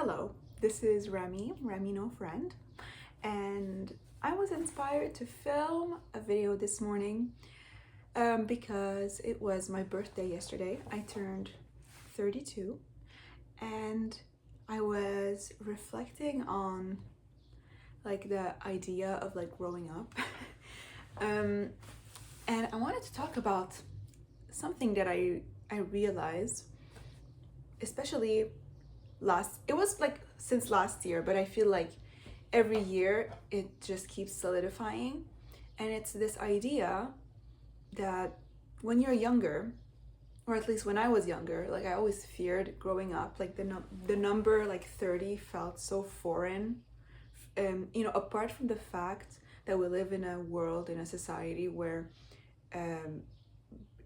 Hello, this is Remy No Friend, and I was inspired to film a video this morning because it was my birthday yesterday. I turned 32 and I was reflecting on like the idea of like growing up and I wanted to talk about something that I realized, especially it was like since last year, but I feel like every year it just keeps solidifying. And it's this idea that when you're younger, or at least when I was younger, like I always feared growing up, like the number like 30 felt so foreign. Apart from the fact that we live in a world, in a society where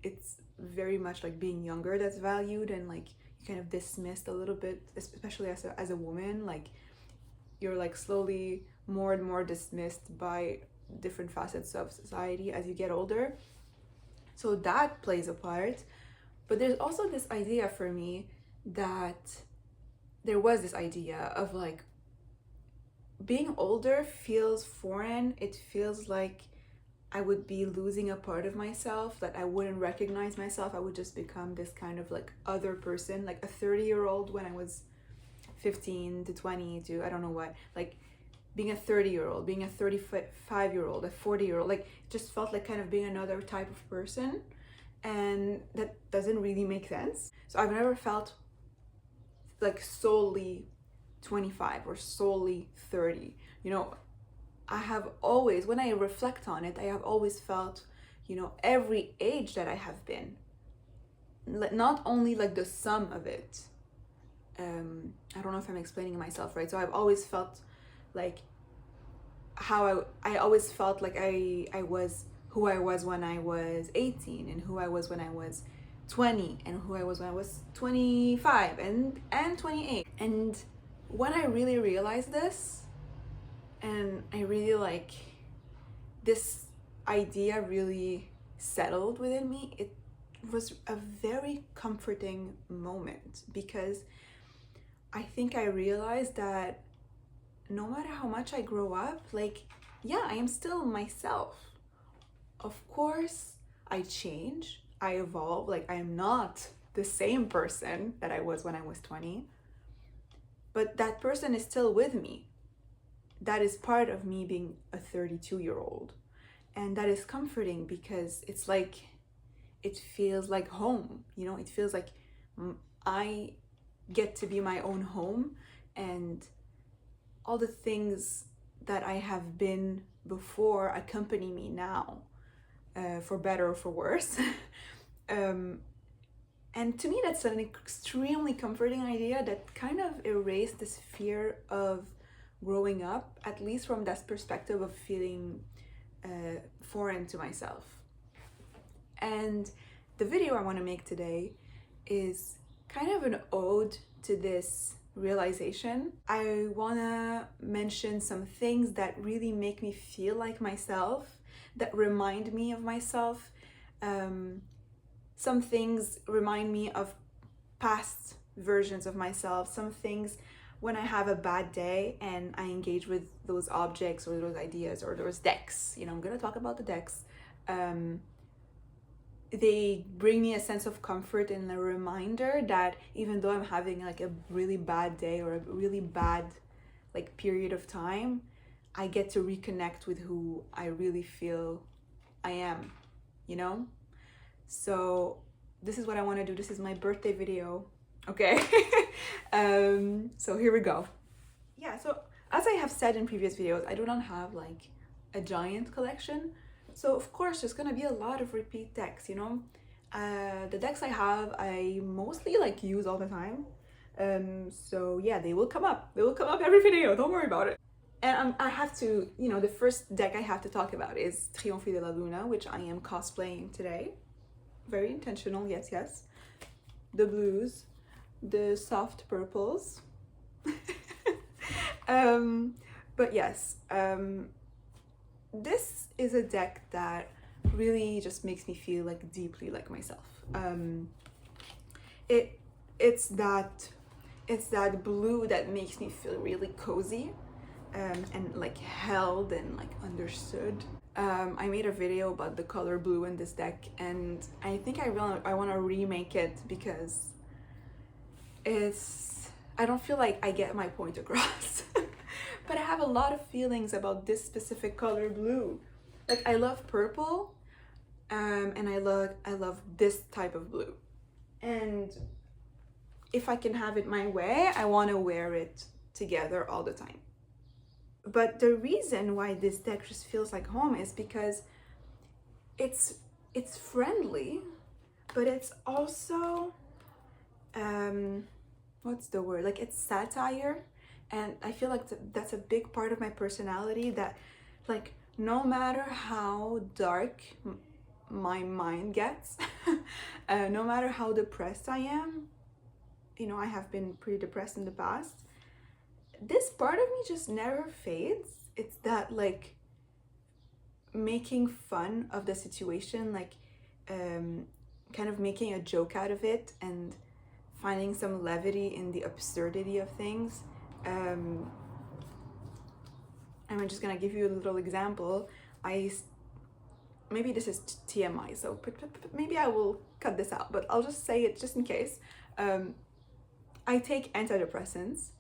it's very much like being younger that's valued, and like you kind of dismissed a little bit, especially as a woman, like you're like slowly more and more dismissed by different facets of society as you get older. So that plays a part. But there's also this idea for me that there was this idea of like being older feels foreign. It feels like I would be losing a part of myself, that I wouldn't recognize myself. I would just become this kind of like other person, like a 30-year-old when I was 15 to 20 to I don't know what, like being a 30-year-old, being a 35-year-old, a 40-year-old, like it just felt like kind of being another type of person. And that doesn't really make sense. So I've never felt like solely 25 or solely 30. I have always, when I reflect on it, I have always felt, every age that I have been, not only like the sum of it. I don't know if I'm explaining myself right. So I've always felt like how I always felt like I was who I was when I was 18, and who I was when I was 20, and who I was when I was 25 and 28. And when I really realized this, and I really like this idea really settled within me, it was a very comforting moment, because I think I realized that no matter how much I grow up, like, yeah, I am still myself. Of course, I change, I evolve, like I am not the same person that I was when I was 20, but that person is still with me. That is part of me being a 32-year-old. And that is comforting, because it's like, it feels like home, it feels like I get to be my own home, and all the things that I have been before accompany me now, for better or for worse. And to me, that's an extremely comforting idea that kind of erased this fear of growing up, at least from that perspective of feeling foreign to myself. And the video I want to make today is kind of an ode to this realization. I want to mention some things that really make me feel like myself, that remind me of myself. Some things remind me of past versions of myself. Some things, when I have a bad day and I engage with those objects or those ideas or those decks, I'm gonna talk about the decks. They bring me a sense of comfort and a reminder that even though I'm having like a really bad day or a really bad like period of time, I get to reconnect with who I really feel I am, So this is what I want to do. This is my birthday video. Okay. So here we go. Yeah, so as I have said in previous videos, I do not have like a giant collection. So of course there's gonna be a lot of repeat decks, The decks I have, I mostly like use all the time. So yeah, they will come up. They will come up every video, don't worry about it. And I have to, the first deck I have to talk about is Triomphe de la Luna, which I am cosplaying today. Very intentional, yes. The blues, the soft purples. But yes, this is a deck that really just makes me feel like deeply like myself. It's that it's that blue that makes me feel really cozy, and like held and like understood. I made a video about the color blue in this deck, and I think I want to remake it because I don't feel like I get my point across. But I have a lot of feelings about this specific color blue. Like I love purple, and I love this type of blue. And if I can have it my way, I want to wear it together all the time. But the reason why this deck just feels like home is because it's friendly, but it's also what's the word? Like it's satire, and I feel like that's a big part of my personality, that like no matter how dark my mind gets, no matter how depressed I am, you know, I have been pretty depressed in the past, this part of me just never fades. It's that like making fun of the situation, like kind of making a joke out of it and finding some levity in the absurdity of things. I'm just gonna give you a little example. Maybe this is TMI, so maybe I will cut this out, but I'll just say it just in case. I take antidepressants,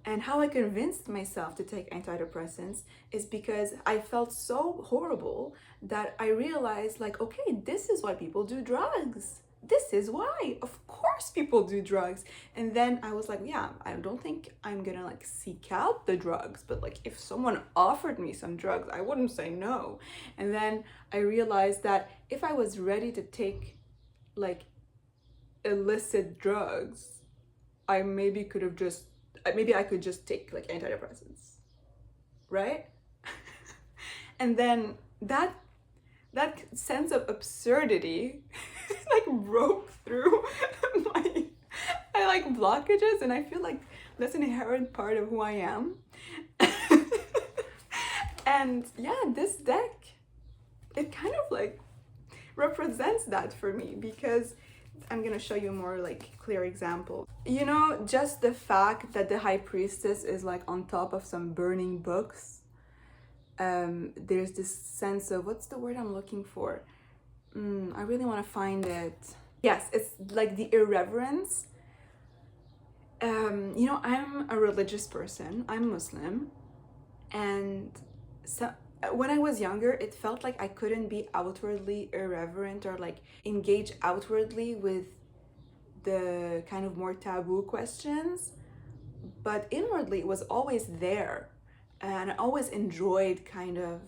and how I convinced myself to take antidepressants is because I felt so horrible that I realized, like, okay, this is why people do drugs. This is why. Of course people do drugs. And then I was like, yeah, I don't think I'm gonna like seek out the drugs, but like if someone offered me some drugs, I wouldn't say no. And then I realized that if I was ready to take like illicit drugs, I maybe could have just, maybe I could just take like antidepressants, right? And then that sense of absurdity like broke through my like blockages, and I feel like that's an inherent part of who I am. And yeah, this deck, it kind of like represents that for me, because I'm gonna show you more like clear example. You know, just the fact that the High Priestess is like on top of some burning books. There's this sense of, what's the word I'm looking for? I really want to find it. Yes, it's like the irreverence. You know, I'm a religious person. I'm Muslim, and so when I was younger, it felt like I couldn't be outwardly irreverent or like engage outwardly with the kind of more taboo questions, but inwardly it was always there, and I always enjoyed kind of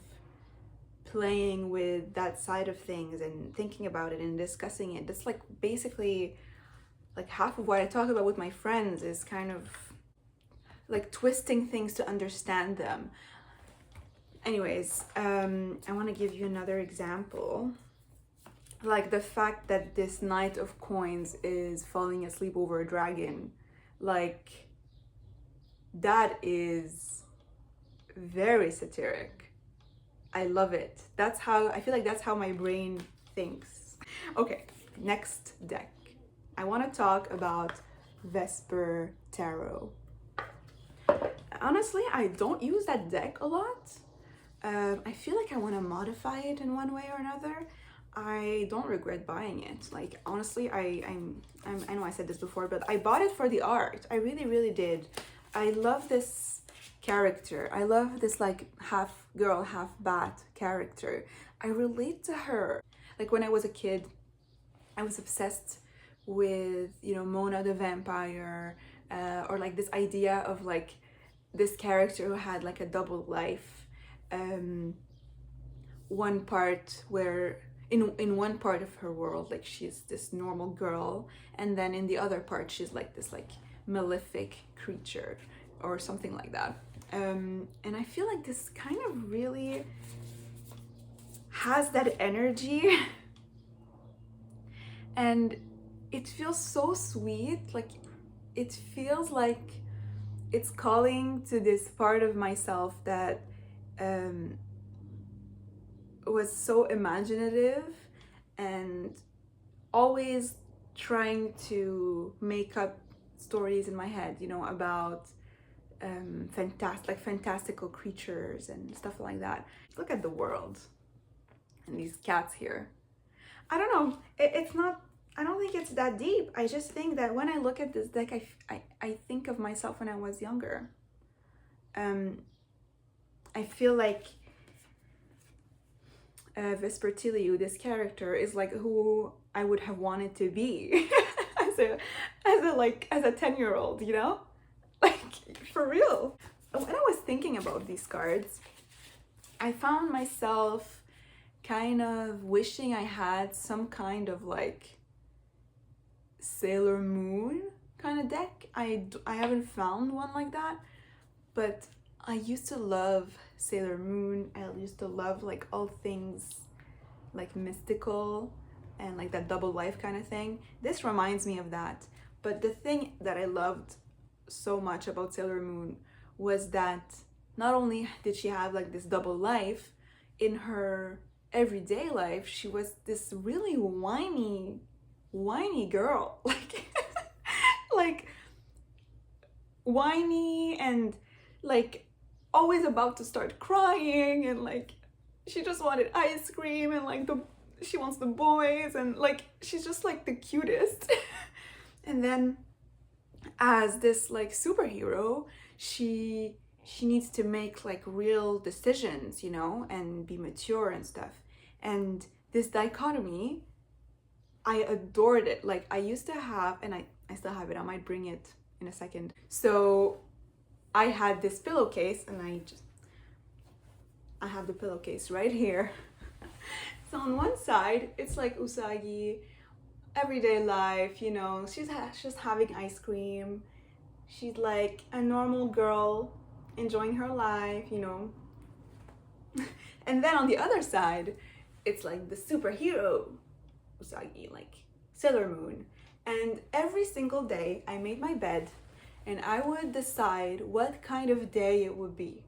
playing with that side of things and thinking about it and discussing it. That's like basically like half of what I talk about with my friends, is kind of like twisting things to understand them. Anyways, I want to give you another example. Like the fact that this Knight of Coins is falling asleep over a dragon, like that is very satiric. I love it. That's how I feel like that's how my brain thinks. Okay, next deck. I want to talk about Vesper Tarot. Honestly, I don't use that deck a lot. I feel like I want to modify it in one way or another. I don't regret buying it. Like honestly, I know I said this before, but I bought it for the art. I really, really did. I love this character. I love this like half girl, half bat character. I relate to her. Like when I was a kid, I was obsessed with, you know, Mona the vampire, or like this idea of like this character who had like a double life. One part where in one part of her world, like she's this normal girl, and then in the other part she's like this like malefic creature or something like that. And I feel like this kind of really has that energy and it feels so sweet. Like it feels like it's calling to this part of myself that was so imaginative and always trying to make up stories in my head, you know, about fantastical creatures and stuff like that. Look at the world and these cats here. I don't know. It's not. I don't think it's that deep. I just think that when I look at this deck, I think of myself when I was younger. I feel like Vespertilio, this character, is like who I would have wanted to be as a 10-year-old, you know? Like, for real. When I was thinking about these cards, I found myself kind of wishing I had some kind of like Sailor Moon kind of deck. I haven't found one like that, but I used to love Sailor Moon. I used to love like all things like mystical and like that double life kind of thing. This reminds me of that. But the thing that I loved so much about Sailor Moon was that not only did she have like this double life, in her everyday life she was this really whiny girl, like whiny and like always about to start crying, and like she just wanted ice cream, and like she wants the boys, and like she's just like the cutest. And then as this like superhero, she needs to make like real decisions, you know, and be mature and stuff. And this dichotomy, I adored it. Like I used to have, and I still have it, I might bring it in a second. So I had this pillowcase, and I have the pillowcase right here. So on one side, it's like Usagi, everyday life, you know, she's just having ice cream. She's like a normal girl enjoying her life, you know. And then on the other side, it's like the superhero Usagi, like Sailor Moon. And every single day I made my bed and I would decide what kind of day it would be.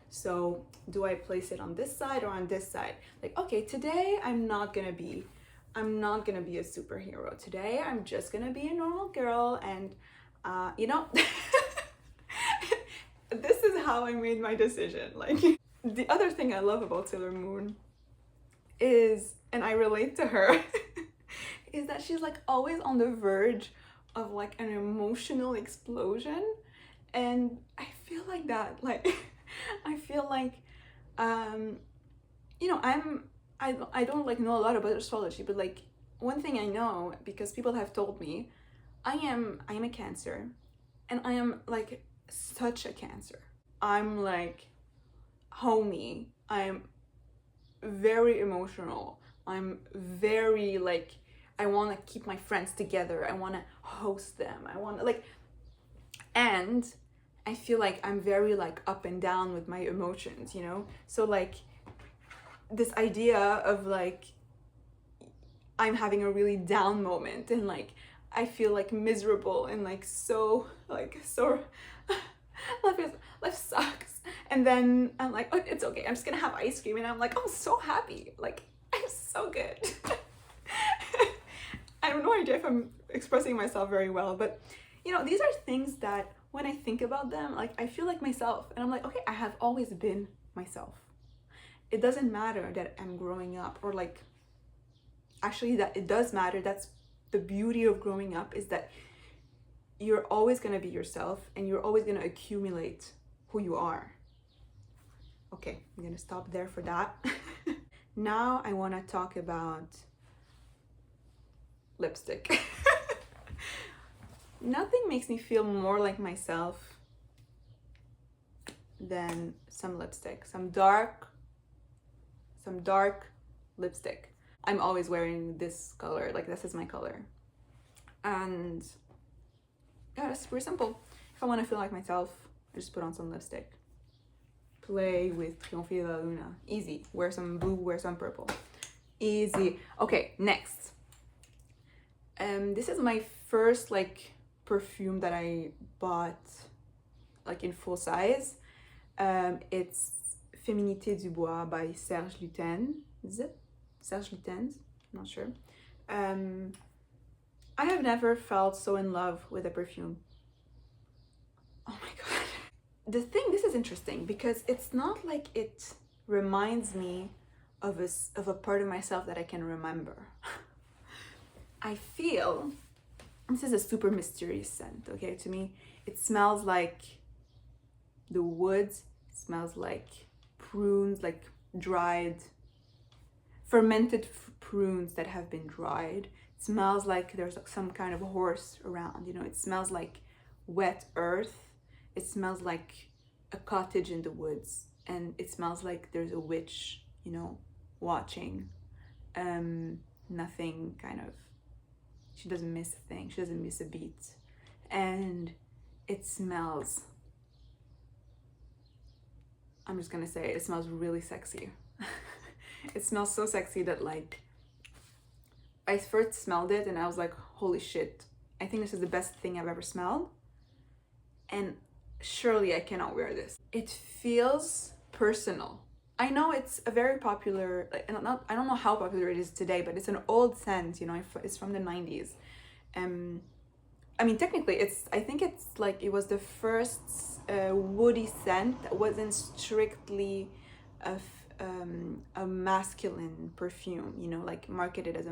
So do I place it on this side or on this side? Like, okay, today I'm not gonna be a superhero. Today I'm just gonna be a normal girl, and you know, this is how I made my decision. Like, the other thing I love about Sailor Moon is, and I relate to her, is that she's like always on the verge of like an emotional explosion. And I feel like that, like, I feel like, you know, I don't like know a lot about astrology, but like one thing I know, because people have told me, I am a Cancer, and I am like such a Cancer. I'm like homey. I'm very emotional. I'm very like, I want to keep my friends together. I want to host them. I want to like, and I feel like I'm very like up and down with my emotions, you know? So like this idea of like, I'm having a really down moment and like, I feel like miserable and like so life sucks. And then I'm like, oh, it's okay. I'm just gonna have ice cream. And I'm like, I'm so happy. Like, I'm so good. I have no idea if I'm expressing myself very well, but you know, these are things that when I think about them, like I feel like myself, and I'm like, okay, I have always been myself. It doesn't matter that I'm growing up, or like, actually that it does matter. That's the beauty of growing up, is that you're always going to be yourself and you're always going to accumulate who you are. Okay, I'm going to stop there for that. Now I want to talk about lipstick. Nothing makes me feel more like myself than some lipstick, some dark lipstick. I'm always wearing this color, like this is my color. And yeah, it's pretty simple. If I want to feel like myself, I just put on some lipstick. Play with Triomphe de la Luna. Easy. Wear some blue, wear some purple. Easy. Okay, next. This is my first like perfume that I bought like in full size. It's Féminité du Bois by Serge Lutens. Is it? Serge Lutens? I'm not sure. I have never felt so in love with a perfume this is interesting because it's not like it reminds me of a part of myself that I can remember. I feel this is a super mysterious scent, okay? To me, it smells like the woods, it smells like prunes, like dried, fermented prunes that have been dried. It smells like there's some kind of horse around, you know? It smells like wet earth. It smells like a cottage in the woods, and it smells like there's a witch, you know, watching. Nothing kind of, she doesn't miss a thing, she doesn't miss a beat. And it smells, I'm just gonna say it smells really sexy. It smells so sexy that like I first smelled it and I was like, holy shit, I think this is the best thing I've ever smelled, and surely I cannot wear this. It feels personal. I know it's a very popular, like, I don't know how popular it is today, but it's an old scent, you know, it's from the 90s. I mean, technically, I think it's like, it was the first woody scent that wasn't strictly a masculine perfume, you know, like marketed as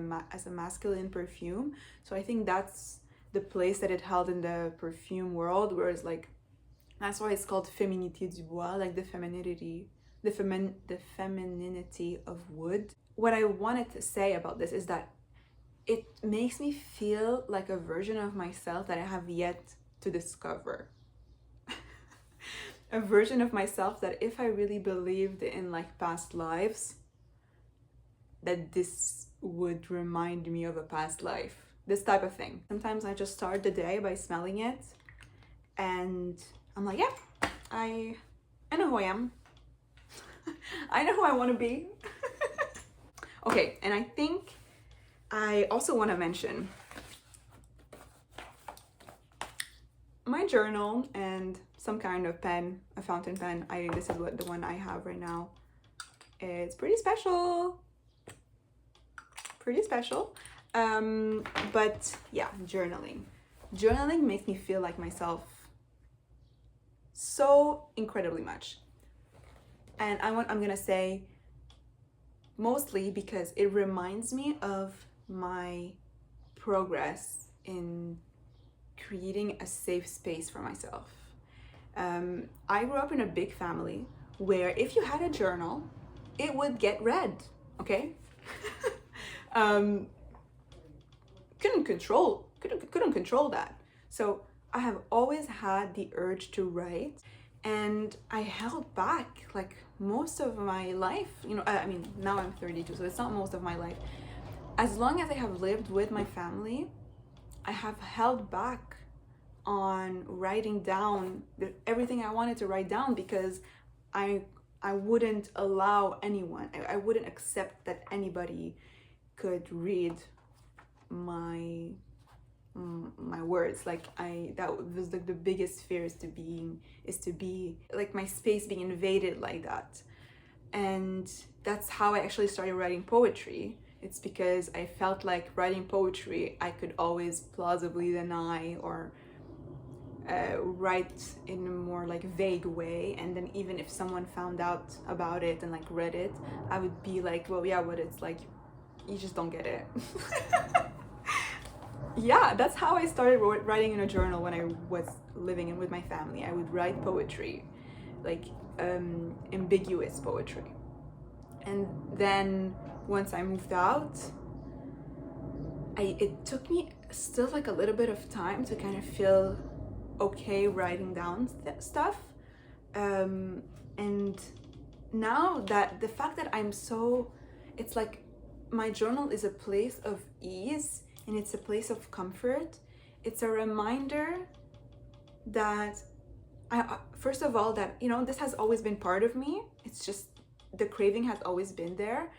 a masculine perfume. So I think that's the place that it held in the perfume world, whereas like, that's why it's called Féminité du bois, like the femininity, the femininity of wood. What I wanted to say about this is that it makes me feel like a version of myself that I have yet to discover. A version of myself that if I really believed in like past lives, that this would remind me of a past life. This type of thing. Sometimes I just start the day by smelling it and I'm like, yeah, I know who I am. I know who I want to be. Okay, and I think I also want to mention my journal and some kind of pen, a fountain pen. This is the one I have right now. It's pretty special. Pretty special. But yeah, journaling. Journaling makes me feel like myself so incredibly much. And I'm gonna say mostly because it reminds me of my progress in creating a safe space for myself. I grew up in a big family where if you had a journal, it would get read, okay? Couldn't control that. So I have always had the urge to write, and I held back like most of my life, you know. I mean, now I'm 32, so it's not most of my life. As long as I have lived with my family, I have held back on writing down everything I wanted to write down because I wouldn't allow anyone, I wouldn't accept that anybody could read my words. Like that was like the biggest fear, is to be like my space being invaded like that. And that's how I actually started writing poetry. It's because I felt like writing poetry, I could always plausibly deny or write in a more like vague way, and then even if someone found out about it and like read it, I would be like, well, yeah, but it's like, you just don't get it. Yeah, that's how I started writing in a journal when I was living with my family. I would write poetry, like ambiguous poetry. And then once I moved out, it took me still like a little bit of time to kind of feel okay writing down stuff. And now that the fact that it's like my journal is a place of ease and it's a place of comfort. It's a reminder that first of all, that, you know, this has always been part of me. It's just the craving has always been there.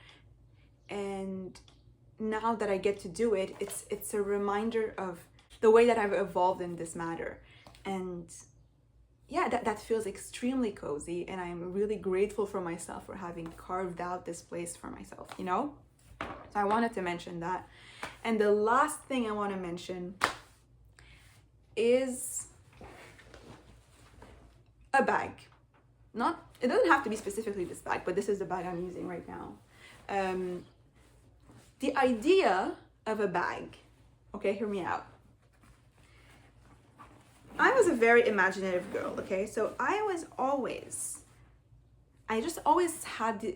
And now that I get to do it, it's a reminder of the way that I've evolved in this matter. And yeah, that feels extremely cozy, and I'm really grateful for myself for having carved out this place for myself, you know? So I wanted to mention that. And the last thing I want to mention is a bag. Not, it doesn't have to be specifically this bag, but this is the bag I'm using right now. The idea of a bag, okay, hear me out. I was a very imaginative girl, okay? So I just always had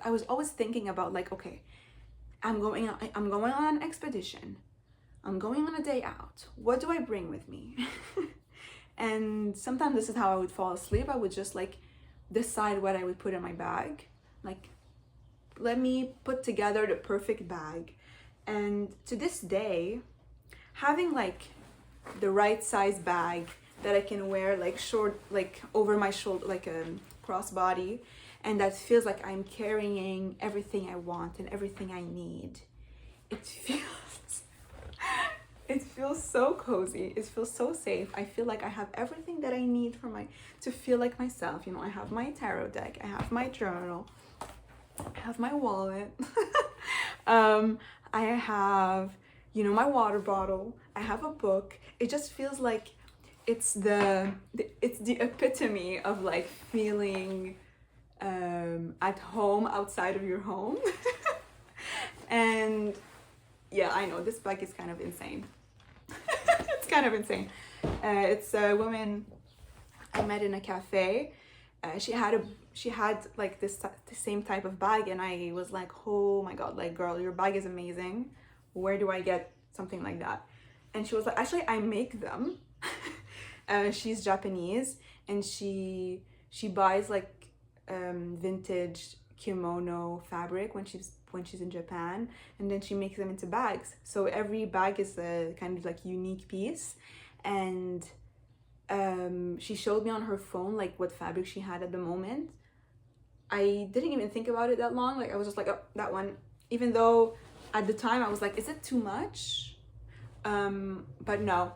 I was always thinking about like, okay, I'm going on an expedition. I'm going on a day out. What do I bring with me? And sometimes this is how I would fall asleep. I would just like decide what I would put in my bag. Like, let me put together the perfect bag. And to this day, having like the right size bag that I can wear like short, like over my shoulder, like a crossbody, and that feels like I'm carrying everything I want and everything I need. It feels so cozy. It feels so safe. I feel like I have everything that I need to feel like myself. You know, I have my tarot deck, I have my journal, I have my wallet. I have, you know, my water bottle. I have a book. It just feels like it's the epitome of like feeling at home outside of your home. And yeah, I know this bag is kind of insane. It's kind of insane. It's a woman I met in a cafe. She had like the same type of bag, and I was like, oh my god, like, girl, your bag is amazing. Where do I get something like that? And she was like, actually, I make them. She's Japanese, and she buys like vintage kimono fabric when she's in Japan, and then she makes them into bags. So every bag is a kind of like unique piece, and she showed me on her phone like what fabric she had at the moment. I didn't even think about it that long. Like, I was just like, oh, that one. Even though at the time I was like, is it too much? But no,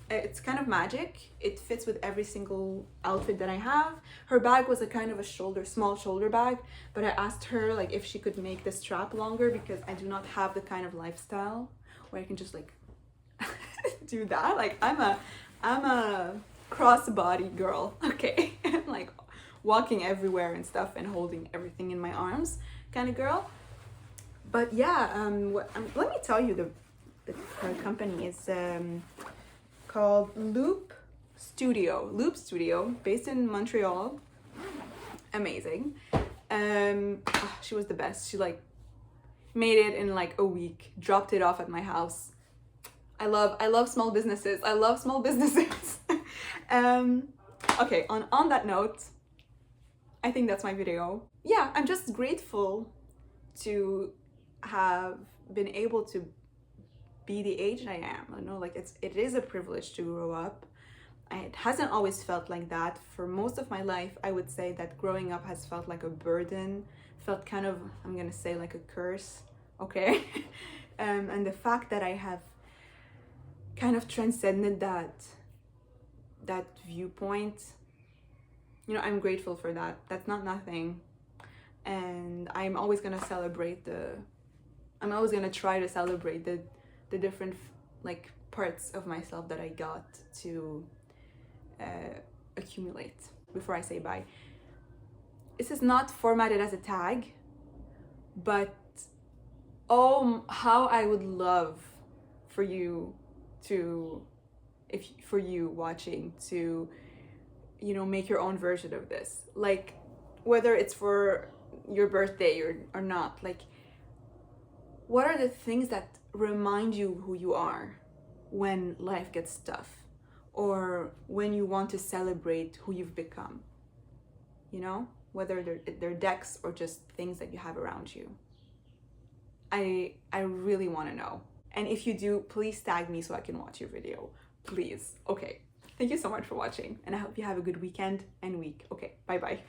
it's kind of magic. It fits with every single outfit that I have. Her bag was a kind of a small shoulder bag, but I asked her like if she could make the strap longer, because I do not have the kind of lifestyle where I can just like do that. Like, I'm a crossbody girl, okay? Like walking everywhere and stuff and holding everything in my arms kind of girl. But yeah, let me tell you, her company is called Loop Studio, based in Montreal. Amazing. She was the best. She like made it in like a week, dropped it off at my house. I love small businesses. I love small businesses. Okay, on that note, I think that's my video. Yeah, I'm just grateful to have been able to be the age I am. I know, like, it is a privilege to grow up. It hasn't always felt like that. For most of my life, I would say that growing up has felt like a burden, felt kind of, I'm gonna say, like a curse, okay? And the fact that I have kind of transcended that viewpoint, you know, I'm grateful for that. That's not nothing. And I'm always gonna celebrate I'm always gonna try to celebrate the different like parts of myself that I got to accumulate before I say bye. This is not formatted as a tag, but oh, how I would love for you watching to, you know, make your own version of this. Like, whether it's for your birthday or not, like, what are the things that remind you who you are when life gets tough, or when you want to celebrate who you've become? You know, whether they're decks or just things that you have around you. I really want to know. And if you do, please tag me so I can watch your video. Please. Okay. Thank you so much for watching, and I hope you have a good weekend and week. Okay, bye-bye.